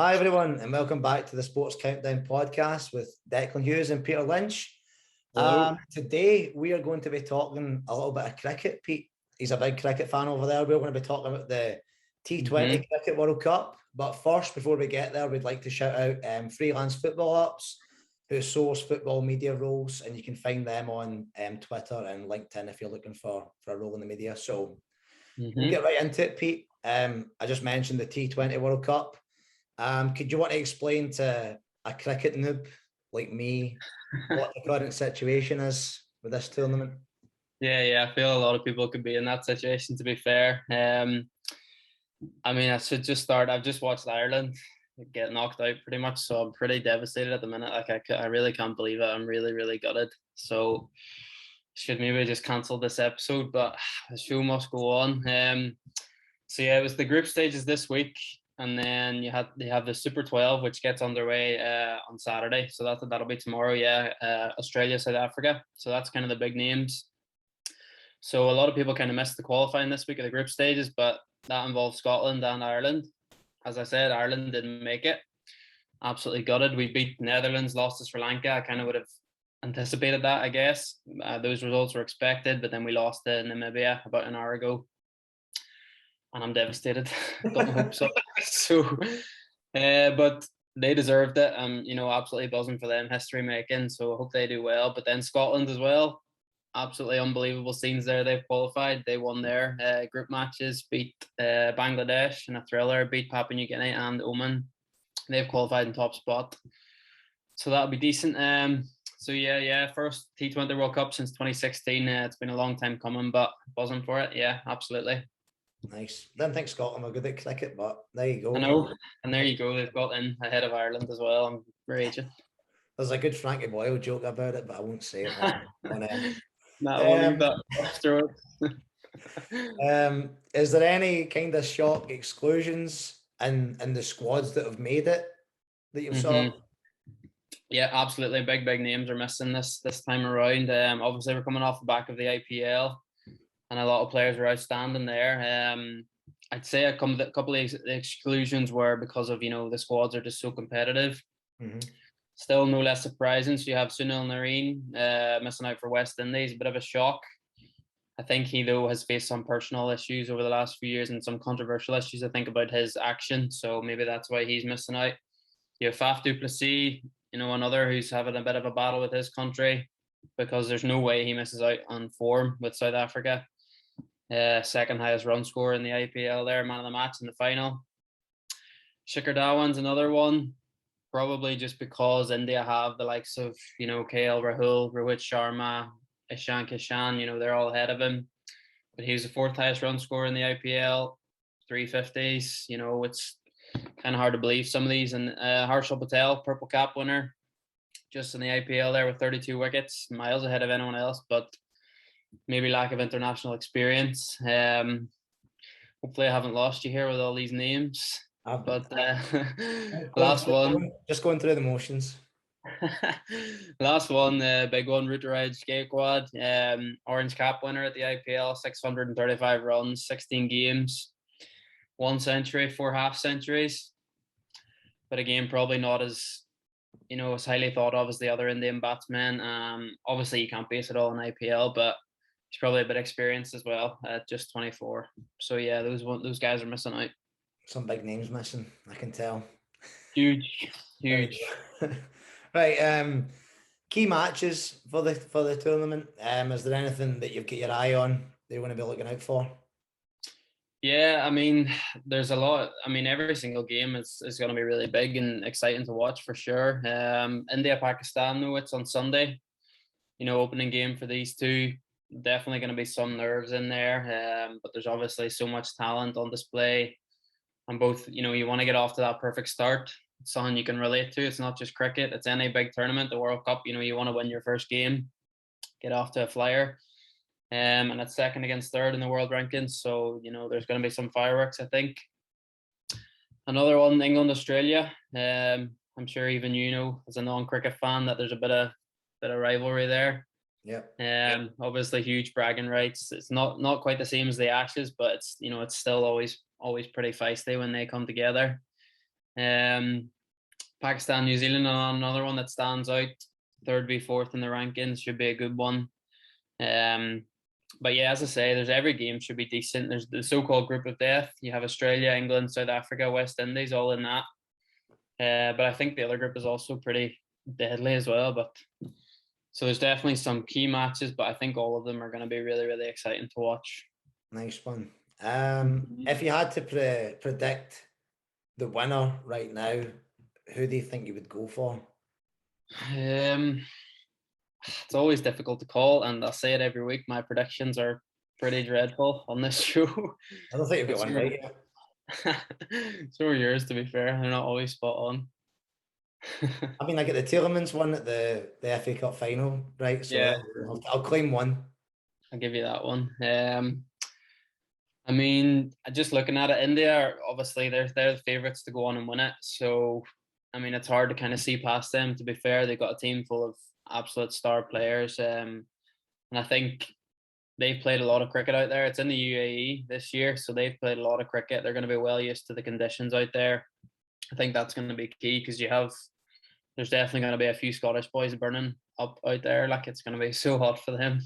Hi everyone, and welcome back to the Sports Countdown podcast with Declan Hughes and Peter Lynch. Hello. Today we are going to be talking a little bit of cricket. Pete, he's a big cricket fan over there. We're going to be talking about the T20 Cricket World Cup. But first, before we get there, we'd like to shout out Freelance Football Ops, who source football media roles, and you can find them on Twitter and LinkedIn if you're looking for a role in the media. So we'll get right into it, Pete. I just mentioned the T20 World Cup. Could you want to explain to a cricket noob like me what the current situation is with this tournament? Yeah, I feel a lot of people could be in that situation, to be fair. I should just start. I've just watched Ireland get knocked out pretty much, so I'm pretty devastated at the minute. I really can't believe it. I'm really, really gutted. So should maybe just cancel this episode, but the show must go on. So yeah, it was the group stages this week. And then you have the Super 12, which gets underway on Saturday. So that'll be tomorrow. Yeah, Australia, South Africa. So that's kind of the big names. So a lot of people kind of missed the qualifying this week of the group stages, but that involves Scotland and Ireland. As I said, Ireland didn't make it. Absolutely gutted. We beat Netherlands, lost to Sri Lanka. I kind of would have anticipated that, I guess. Those results were expected, but then we lost to Namibia about an hour ago. And I'm devastated. Got my hopes up. But they deserved it. Absolutely buzzing for them, history making. So I hope they do well. But then Scotland as well. Absolutely unbelievable scenes there. They've qualified. They won their group matches, beat Bangladesh in a thriller, beat Papua New Guinea and Oman. They've qualified in top spot. So that'll be decent. First T20 World Cup since 2016. It's been a long time coming, but buzzing for it. Yeah, absolutely. Nice. Didn't think Scotland were good at cricket, but there you go. I know, and there you go. They've got in ahead of Ireland as well. I'm raging. There's a good Frankie Boyle joke about it, but I won't say it on I'll leave that after it. Is there any kind of shock exclusions in the squads that have made it that you've saw? Yeah, absolutely. Big names are missing this time around. Obviously, we're coming off the back of the IPL. And a lot of players were outstanding there. I'd say a couple of exclusions were because of, the squads are just so competitive. Still no less surprising. So you have Sunil Narine missing out for West Indies, a bit of a shock. I think he, though, has faced some personal issues over the last few years and some controversial issues, I think, about his action. So maybe that's why he's missing out. You have Faf du Plessis, another who's having a bit of a battle with his country because there's no way he misses out on form with South Africa. Second highest run scorer in the IPL there, man of the match in the final. Shikhar Dhawan's another one, probably just because India have the likes of, KL Rahul, Rohit Sharma, Ishan Kishan, they're all ahead of him. But he was the fourth highest run scorer in the IPL, 350s. It's kind of hard to believe some of these. And Harshal Patel, purple cap winner, just in the IPL there with 32 wickets, miles ahead of anyone else. But maybe lack of international experience. Hopefully I haven't lost you here with all these names. Last one. Just going through the motions. Last one, the big one, Ruturaj Gaikwad, orange cap winner at the IPL, 635 runs, 16 games, 1 century, 4 half centuries. But again, probably not as as highly thought of as the other Indian batsmen. Obviously you can't base it all on IPL, but he's probably a bit experienced as well at just 24. So yeah, those guys are missing out. Some big names missing, I can tell. Huge. Right. Key matches for the tournament. Is there anything that you've got your eye on that you want to be looking out for? Yeah, there's a lot. Every single game is going to be really big and exciting to watch for sure. India, Pakistan, though, it's on Sunday. Opening game for these two. Definitely going to be some nerves in there. But there's obviously so much talent on display. And both, you want to get off to that perfect start. It's something you can relate to. It's not just cricket. It's any big tournament, the World Cup. You want to win your first game, get off to a flyer. And it's second against third in the world rankings. So, there's going to be some fireworks, I think. Another one, England, Australia. I'm sure even as a non-cricket fan, that there's a bit of rivalry there. Yeah. Obviously huge bragging rights. It's not quite the same as the Ashes, but it's it's still always pretty feisty when they come together. Pakistan, New Zealand, another one that stands out. Third v fourth in the rankings should be a good one. But yeah, as I say, there's every game should be decent. There's the so-called group of death. You have Australia, England, South Africa, West Indies, all in that. But I think the other group is also pretty deadly as well. But so there's definitely some key matches, but I think all of them are going to be really, really exciting to watch. Nice one. If you had to predict the winner right now, who do you think you would go for? It's always difficult to call, and I say it every week. My predictions are pretty dreadful on this show. I don't think you've got one right yet. So are yours, to be fair. They're not always spot on. I mean, I get the Tielemans one at the FA Cup final, right? So yeah, I'll claim one. I'll give you that one. I mean, just looking at it, India, obviously they're the favourites to go on and win it. So, I mean, it's hard to kind of see past them. To be fair, they've got a team full of absolute star players, and I think they've played a lot of cricket out there. It's in the UAE this year, so they've played a lot of cricket. They're going to be well used to the conditions out there. I think that's going to be key because there's definitely going to be a few Scottish boys burning up out there. Like, it's going to be so hot for them.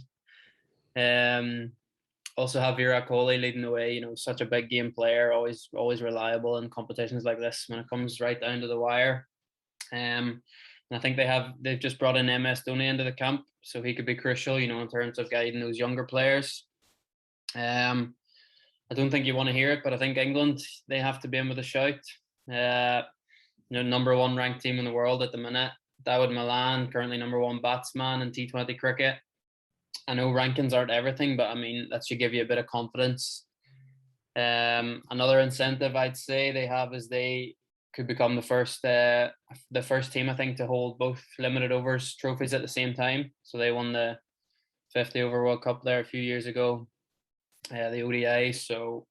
Also have Virat Kohli leading the way. You know, such a big game player, always reliable in competitions like this when it comes right down to the wire. And I think they've just brought in MS Dhoni into the camp, so he could be crucial, you know, in terms of guiding those younger players. I don't think you want to hear it, but I think England, they have to be in with a shout. You know, number one ranked team in the world at the minute. Dawood Malan, currently number one batsman in T20 cricket. I know rankings aren't everything, but I mean, that should give you a bit of confidence. Another incentive I'd say they have is they could become the first team, I think, to hold both limited overs trophies at the same time. So they won the 50 over World Cup there a few years ago, the ODI. So,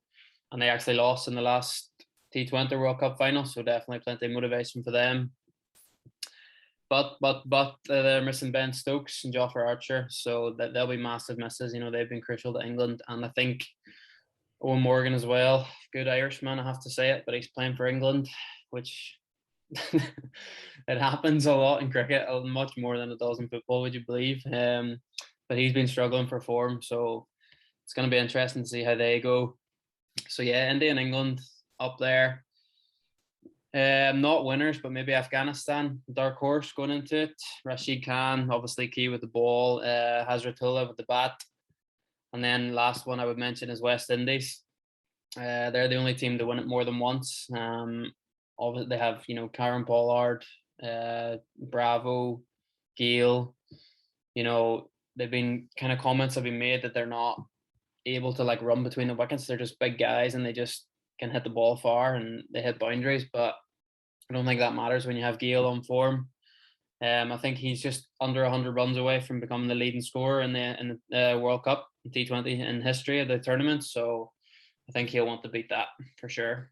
and they actually lost in the last T20 World Cup final. So definitely plenty of motivation for them. But they're missing Ben Stokes and Jofra Archer, so that they'll be massive misses. You know, they've been crucial to England, and I think Owen Morgan as well, good Irishman, I have to say it, but he's playing for England, which it happens a lot in cricket, much more than it does in football, would you believe? But he's been struggling for form, so it's going to be interesting to see how they go. So yeah, India and England up there. Not winners, but maybe Afghanistan, dark horse going into it. Rashid Khan, obviously key with the ball. Hazratullah with the bat. And then last one I would mention is West Indies. They're the only team to win it more than once. Obviously they have, you know, Karen Pollard, Bravo, Gale. You know, they've been kind of comments have been made that they're not able to like run between the wickets. They're just big guys and they just can hit the ball far and they hit boundaries. But I don't think that matters when you have Gale on form. I think he's just under 100 runs away from becoming the leading scorer in the World Cup T20 in history of the tournament. So I think he'll want to beat that for sure.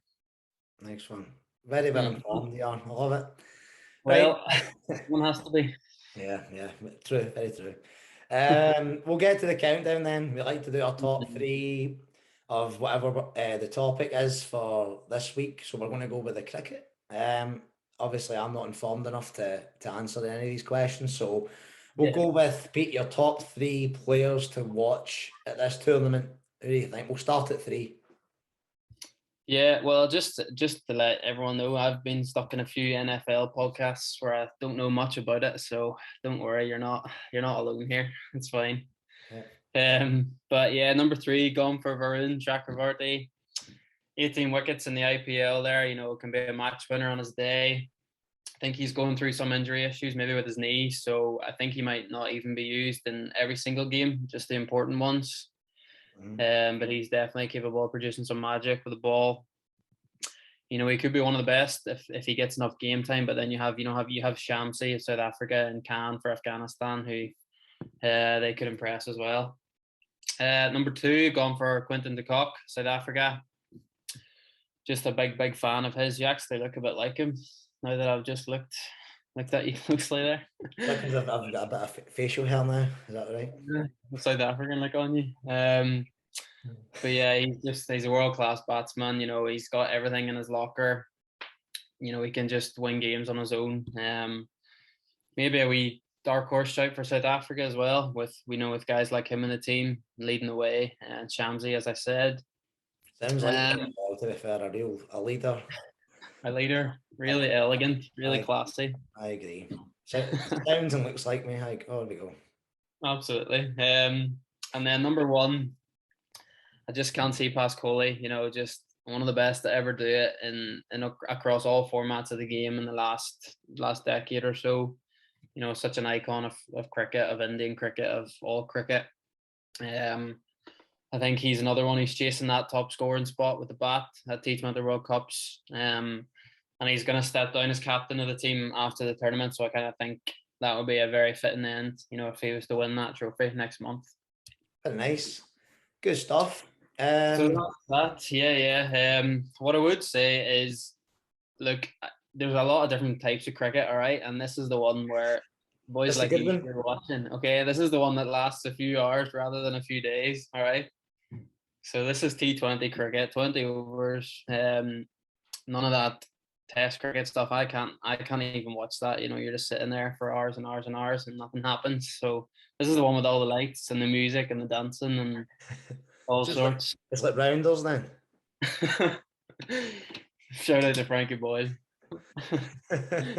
Next one. Very well informed, Jan. I love it. Well, one has to be. Yeah, true, very true. We'll get to the countdown then. We like to do our top three of whatever the topic is for this week. So we're going to go with the cricket. Obviously, I'm not informed enough to answer any of these questions. So we'll go with, Pete, your top three players to watch at this tournament. Who do you think? We'll start at three. Yeah, well, just to let everyone know, I've been stuck in a few NFL podcasts where I don't know much about it. So don't worry, you're not alone here. It's fine. Yeah. But yeah, number three, gone for Varun Chakravarti. 18 wickets in the IPL there, you know, can be a match winner on his day. I think he's going through some injury issues, maybe with his knee. So I think he might not even be used in every single game, just the important ones. But he's definitely capable of producing some magic with the ball. You know, he could be one of the best if he gets enough game time. But then you have Shamsi of South Africa and Khan for Afghanistan, who they could impress as well. Number two, gone for Quinton de Kock, South Africa. Just a big fan of his. You actually look a bit like him now that I've just looked at you closely there. Because I've got a bit of facial hair now. Is that right? Yeah, South African look on you. But yeah, he's a world class batsman. You know, he's got everything in his locker. he can just win games on his own. Maybe a wee dark horse shout for South Africa as well, with guys like him in the team leading the way, and Shamsi, as I said. Sounds like to be fair, a leader. A leader, really elegant, really classy. I agree. Sounds and looks like me. There we go. Absolutely. And then number one, I just can't see past Kohli. Just one of the best to ever do it in across all formats of the game in the last decade or so. Such an icon of cricket, of Indian cricket, of all cricket. I think he's another one who's chasing that top scoring spot with the bat at T20 World Cups. And he's going to step down as captain of the team after the tournament. So I kind of think that would be a very fitting end, if he was to win that trophy next month. Very nice. Good stuff. So that's yeah. What I would say is, look, there's a lot of different types of cricket, all right? And this is the one where boys like you are watching. Okay, this is the one that lasts a few hours rather than a few days, all right? So this is T20 cricket, 20 overs. None of that test cricket stuff. I can't even watch that. You're just sitting there for hours and hours and hours and nothing happens. So this is the one with all the lights and the music and the dancing and all sorts. It's like Rounders then. Shout out to Frankie Boyd.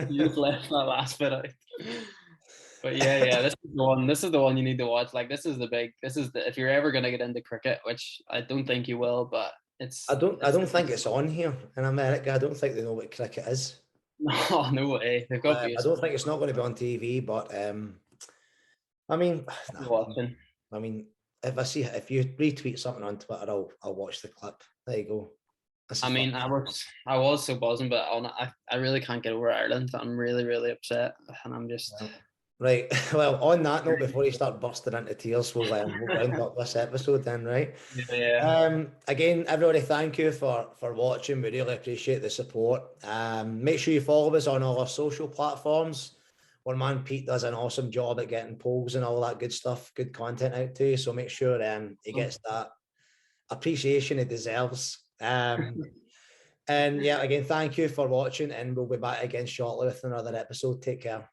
You just left that last bit out. But yeah, this is the one you need to watch. Like this is if you're ever gonna get into cricket, which I don't think you will, but I don't think it's on here in America. I don't think they know what cricket is. No way. They've got I don't think it's not going to be on TV, but I mean, watching. I mean, if you retweet something on Twitter, I'll watch the clip. There you go. I was so buzzing, but I really can't get over Ireland. I'm really, really upset, and I'm just. Right. Well, on that note, before you start bursting into tears, we'll round up this episode then, right? Yeah. Again, everybody, thank you for watching. We really appreciate the support. Make sure you follow us on all our social platforms. Our man Pete does an awesome job at getting polls and all that good stuff, good content out to you. So make sure he gets that appreciation he deserves. And yeah, again, thank you for watching, and we'll be back again shortly with another episode. Take care.